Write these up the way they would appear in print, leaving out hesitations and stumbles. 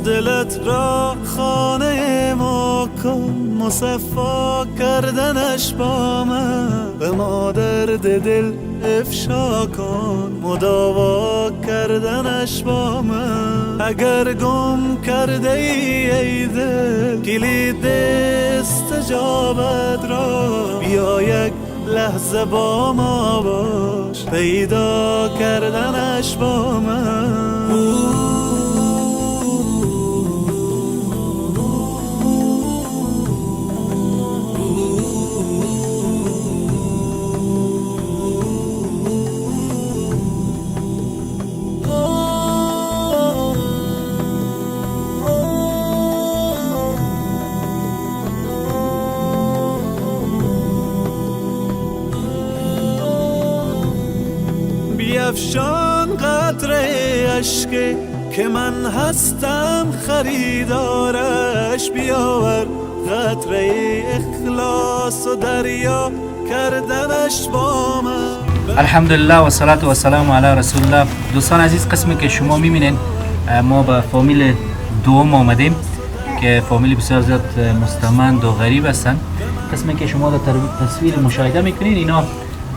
دلت را خانه ما کن، مصفا کردنش با من، به ما درد دل افشا کن، مداوا کردنش با من. اگر گم کرده ای دل کلید استجابت را، بیا یک لحظه با ما باش، پیدا کردنش با من. بیفشان قطره اشک که من هستم خریدارش، بیاور قطره اخلاص و دریا کردنش با من. الحمدلله و صلات و سلام علی رسول الله. دوستان عزیز، قسمی که شما میبینین ما به فامیل دوم آمدیم که فامیل بسیار زیاد مستمند و غریب هستن. قسمی که شما در تصویر مشاهده میکنین، اینا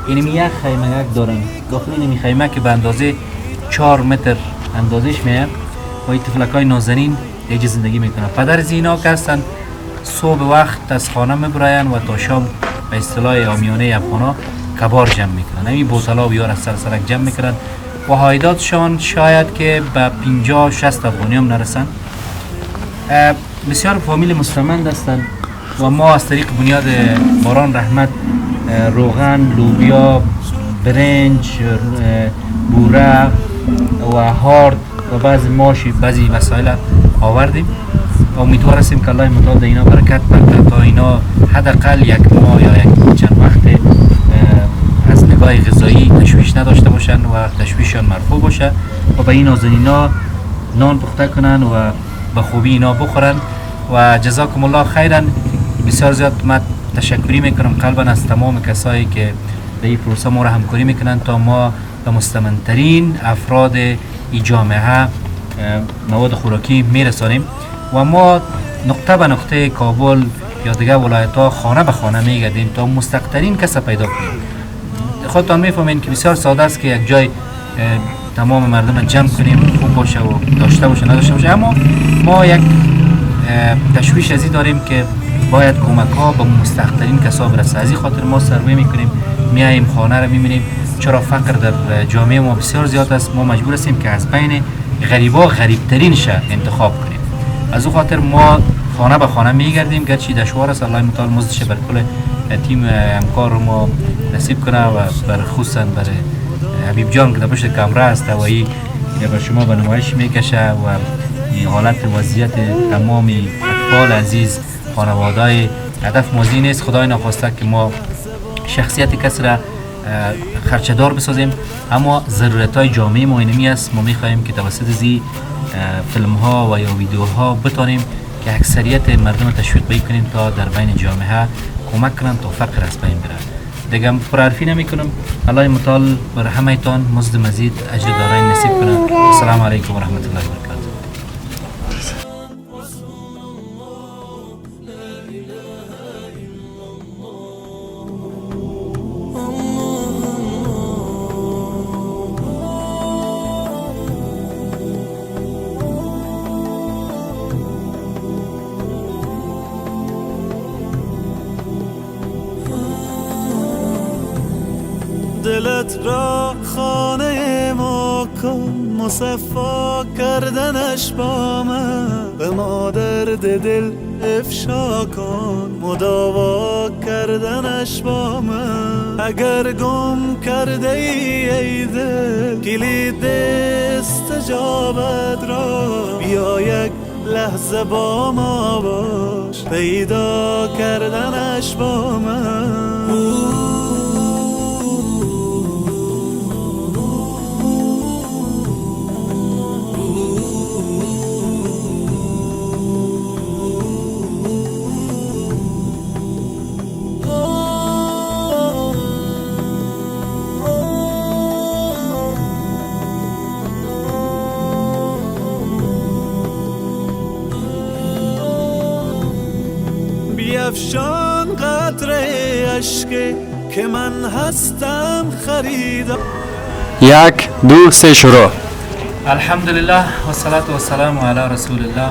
اینمی یک خیمه یک دارن. داخل اینمی خیمه که به اندازه 4 متر اندازش میه و این تفلکای نازنین اینجا زندگی میکنن. پدر زینا که هستن صبح وقت از خانه میبراین و تا شام به اصطلاح عامیانه افغانا کبار جمع میکنن. همین بوتلا و یار از سر سرک جمع میکنن و عایداتشان شاید که به 50-60 افغانی هم نرسن. بسیار فامیل مستمند هستن و ما از طریق بنیاد باران رحمت روغن، لوبیا، برنج، بوره و هارد و بعضی ماشی بعضی وسایل آوردیم. امیدوار هستیم که الله متعال اینا برکت بده تا اینا حداقل یک ماه یا یک چند وقت از نگاه غذایی تشویش نداشته باشن و تشویششان مرفوع باشه و به این نازنینا نان پخته کنن و به خوبی اینا بخورن. و جزاکم الله خیرا. بسیار زیاد من تشکری میکنم قلبا از تمام کسایی که به این پروسه ما را همکاری میکنن تا ما به مستمندترین افراد این جامعه مواد خوراکی میرسانیم و ما نقطه به نقطه کابل یا دیگه ولایت ها خانه به خانه میگردیم تا مستقترین کس پیدا کنیم. خودتان میفهمین که بسیار ساده است که یک جای تمام مردم جمع کنیم خوب باشه و داشته باشه نداشته باشه، اما ما یک تشویش ازی داریم که باید کمک ها به مستحق‌ترین کسا برسه. از این خاطر ما سروی میکنیم، میاییم خانه رو میبینیم. چرا فقر در جامعه ما بسیار زیاد است، ما مجبور هستیم که از بین غریبا غریبترین شهر انتخاب کنیم. از اون خاطر ما خانه به خانه میگردیم، گرچه دشوار است. الله متعال مزدش بر کل تیم همکار ما نصیب کنه و بر خصوصا بر حبیب جان که در پشت کامرا است و این بر شما به نمایش میکشه و این حالت وضعیت تمام اطفال عزیز خانواده‌ای. هدف موزی نیست خدای نخواسته که ما شخصیت کسی را خرچه‌دار بسازیم، اما ضرورت‌های جامعه ما اینمی است. ما می‌خواهیم که توسط زی فیلم‌ها و یا ویدیوها بتونیم که اکثریت مردم تشویق بکنیم تا در بین جامعه کمک کنن تا فقر از بین بره. دیگه پرحرفی نمی‌کنم. الله متعال بر همه‌تان مزد مزید اجر دارای نصیب کنه. السلام علیکم و رحمت الله و برکاته. دلت را خانه ما کن، مصفا کردنش با من، به ما درد دل افشا کن، مداوا کردنش با من. اگر گم کرده ای دل کلید استجابت را بیا یک لحظه با ما باش پیدا کردنش با من. بیفشان قطره اشک که من هستم خریدار. 1 2 3 شروع. الحمدلله و صلات و سلام علی رسول الله.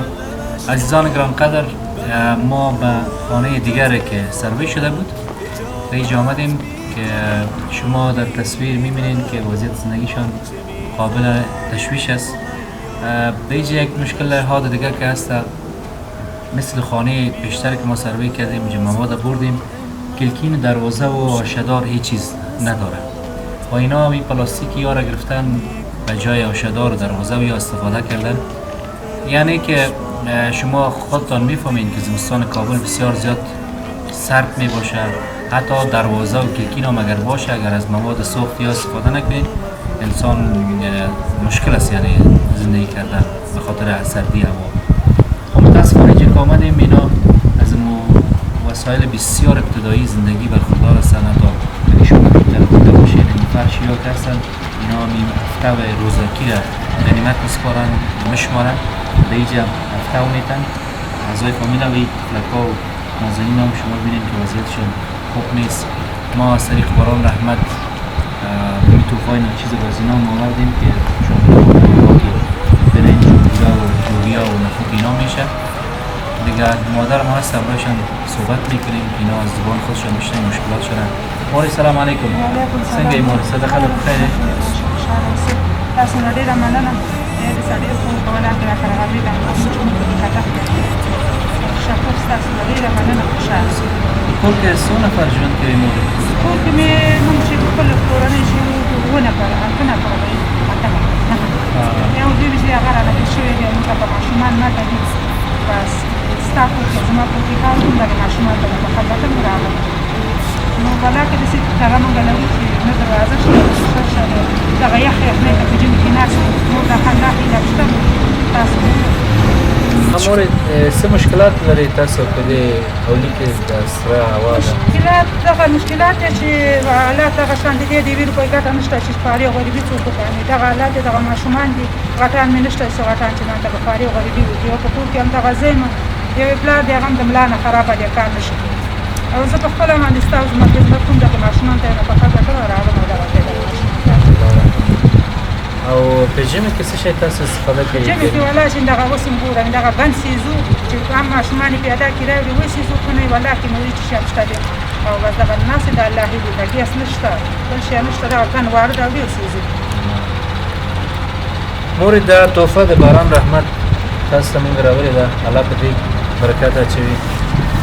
عزیزان گرانقدر، ما به خانه دیگری که سروی شده بود به اینجا آمدیم که شما در تصویر میبینید که وضعیت زندگیشان قابل تشویش است. به اینجا یک مشکل حاد دیگر که هست، مثل خانه پیشتر که ما سروی کردیم اینجا مواد بردیم، کلکین دروازه و آشدار هیچ چیز نداره و اینا می پلاستیکی ها را گرفتن به جای آشدار دروازه و یا استفاده کردن. یعنی که شما خودتان میفهمین که زمستان کابل بسیار زیاد سرد می باشه، حتی دروازه و کلکین هم اگر باشه اگر از مواد سوخت یا استفاده نکنید انسان مشکل است یعنی زندگی کردن به خاطر سردی هوا. متاسفانه اینجا که آمدیم اینا از وسایل بسیار ابتدایی زندگی برخوردار هستن. حتی اگه شما دیده باشید این فرشی ها که هستن اینا همین هفته و روزکی را غنیمت میسپارن میشمارن به اینجا هفته و میتن اعضای فامیل و این فلکا و نازنین هم شما بینید که وضعیتشون خوب نیست. ما از طریق باران رحمت این توفای ناچیز و از اینا هم آوردیم که شما که برنج و بودا و جویا و نخود اینا میشه دیگه. مادر ما هستم باشن صحبت میکنیم که اینا از زبان خودشان میشنن مشکلات شدن. ماری سلام علیکم. سنگه ای ماری صدقه لب خیره تاسو نه ډیره مننه د سړي په کومه کې راکړه غوړي دا چې موږ په دې کټه شکر تاسو نه ډیره مننه خوشاله شئ. کور کې څو نفر ژوند کوي مور؟ کور کې مې موږ چې خپل کورنۍ شو دوه نفر اته نفر وي یو دوی چې هغه راغلي شوی دی موږ په ماشومان نه کوي بس ستاسو کې زما په کې کار کوم د ماشومان په خاطر مې راغلی نو ولا کې د څه هغه موږ لرو چې نه دروازه شته دغه یخ نه په جون کې ناس نو دا خندا هیله شته تاسو مور څه مشکلات لري تاسو په دې حولي کې د سره هوا ده؟ دغه مشکلات چې حالات هغه شان دي د ویرو په ګټه نشته چې فاري غریبي څوک کوي. دغه حالات دغه ماشومان دي غټان مې نشته چې غټان چې نه د فاري غریبي وي او په ټول کې هم دغه زېم یو پلار دی هغه د ملانه خرابه دي کار نشي او زه په خپل باندې ستاسو خدمت کوم دغه ماشومان ته په خاطر کړو راغلم دغه او په ژمي کې څه شي تاسو استفاده کوئ؟ ژمي کې ولا چې دغه وسم ګورم دغه بند سیزو چې هم ماشومان پیدا کړي وي سیزو کنه ولا کې نو چې شته دي او بس دغه ناس د الله دې دغه اس نشته بل شي نشته دا کان وارد او سیزو. مور دا تحفه د باران رحمت تاسو ته موږ راوړې ده، الله په دې برکت اچوي.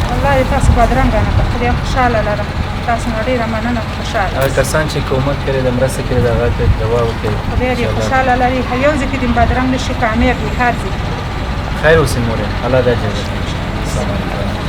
والله تاسو بدرنګه نه خدای خوشاله لرم. تاسو ډیره مننه خوشاله. هغه کسان چې کومک کړي د مرسته کړي د هغه ته دوا وکړي. خدای دې خوشاله لري. یو ځکه دې بدرنګ نشي کامیاب وي هر ځای. خیر اوسې مور، الله دې اجر ورکړي. السلام علیکم.